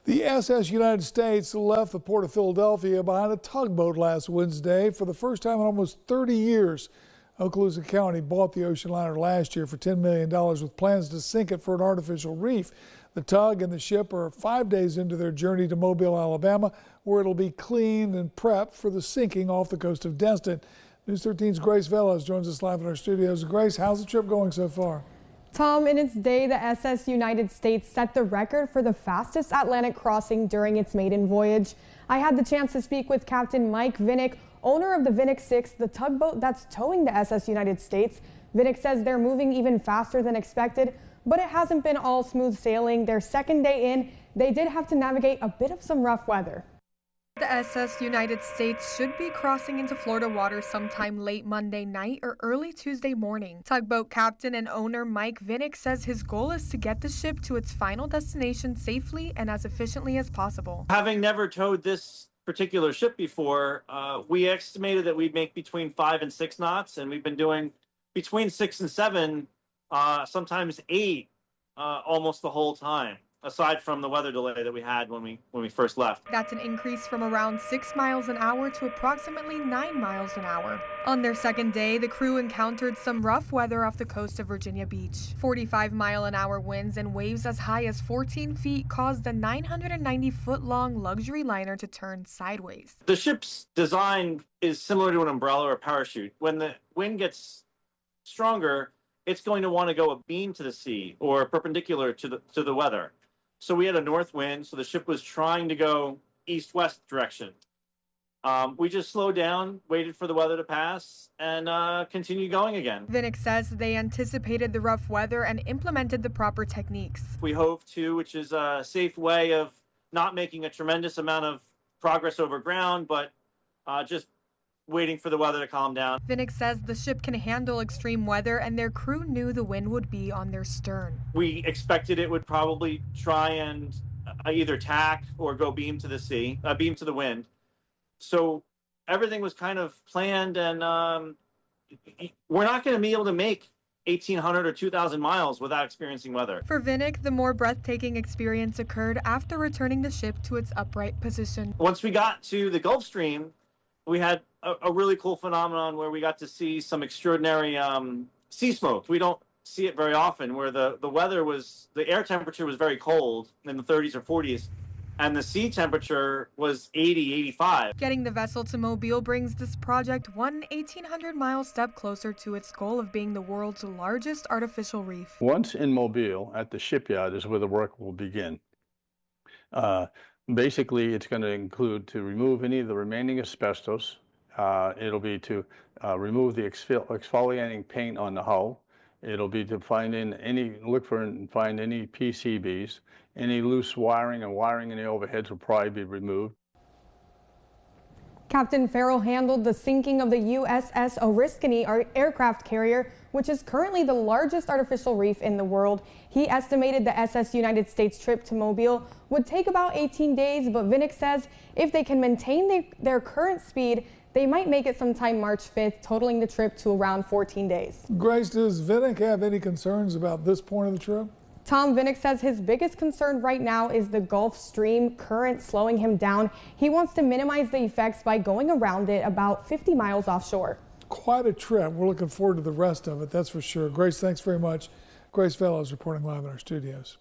The SS United States left the port of Philadelphia behind a tugboat last Wednesday for the first time in almost 30 years. Okaloosa County bought the ocean liner last year for $10 million with plans to sink it for an artificial reef. The tug and the ship are 5 days into their journey to Mobile, Alabama, where it'll be cleaned and prepped for the sinking off the coast of Destin. News 13's Grace Velez joins us live in our studios. Grace, how's the trip going so far? Tom, in its day, the SS United States set the record for the fastest Atlantic crossing during its maiden voyage. I had the chance to speak with Captain Mike Vinnick, owner of the Vinnick 6, the tugboat that's towing the SS United States. Vinnick says they're moving even faster than expected, but it hasn't been all smooth sailing. Their second day in, they did have to navigate a bit of some rough weather. The SS United States should be crossing into Florida waters sometime late Monday night or early Tuesday morning. Tugboat captain and owner Mike Vinnick says his goal is to get the ship to its final destination safely and as efficiently as possible. Having never towed this particular ship before, we estimated that we'd make between 5 and 6 knots, and we've been doing between 6 and 7, sometimes 8, almost the whole time, aside from the weather delay that we had when we first left. That's an increase from around 6 miles an hour to approximately 9 miles an hour. On their second day, the crew encountered some rough weather off the coast of Virginia Beach. 45-mile-an-hour winds and waves as high as 14 feet caused the 990-foot-long luxury liner to turn sideways. The ship's design is similar to an umbrella or a parachute. When the wind gets stronger, it's going to want to go abeam to the sea or perpendicular to the weather. So we had a north wind, so the ship was trying to go east-west direction. We just slowed down, waited for the weather to pass, and continued going again. Vinnick says they anticipated the rough weather and implemented the proper techniques. We hove to, which is a safe way of not making a tremendous amount of progress over ground, but just waiting for the weather to calm down. Vinnick says the ship can handle extreme weather and their crew knew the wind would be on their stern. We expected it would probably try and either tack or go beam to the sea, beam to the wind. So everything was kind of planned, and we're not going to be able to make 1,800 or 2,000 miles without experiencing weather. For Vinnick, the more breathtaking experience occurred after returning the ship to its upright position. Once we got to the Gulf Stream, we had a really cool phenomenon where we got to see some extraordinary sea smoke. We don't see it very often, where the air temperature was very cold in the 30s or 40s, and the sea temperature was 80, 85. Getting the vessel to Mobile brings this project one 1,800-mile step closer to its goal of being the world's largest artificial reef. Once in Mobile, at the shipyard, is where the work will begin. Basically, it's going to include to remove any of the remaining asbestos. It'll be to remove the exfoliating paint on the hull. It'll be to look for and find any PCBs. Any loose wiring and wiring in the overheads will probably be removed. Captain Farrell handled the sinking of the USS Oriskany aircraft carrier, which is currently the largest artificial reef in the world. He estimated the SS United States trip to Mobile would take about 18 days, but Vinnick says if they can maintain their current speed, they might make it sometime March 5th, totaling the trip to around 14 days. Grace, does Vinnick have any concerns about this point of the trip? Tom, Vinnick says his biggest concern right now is the Gulf Stream current slowing him down. He wants to minimize the effects by going around it about 50 miles offshore. Quite a trip. We're looking forward to the rest of it, that's for sure. Grace, thanks very much. Grace Velez reporting live in our studios.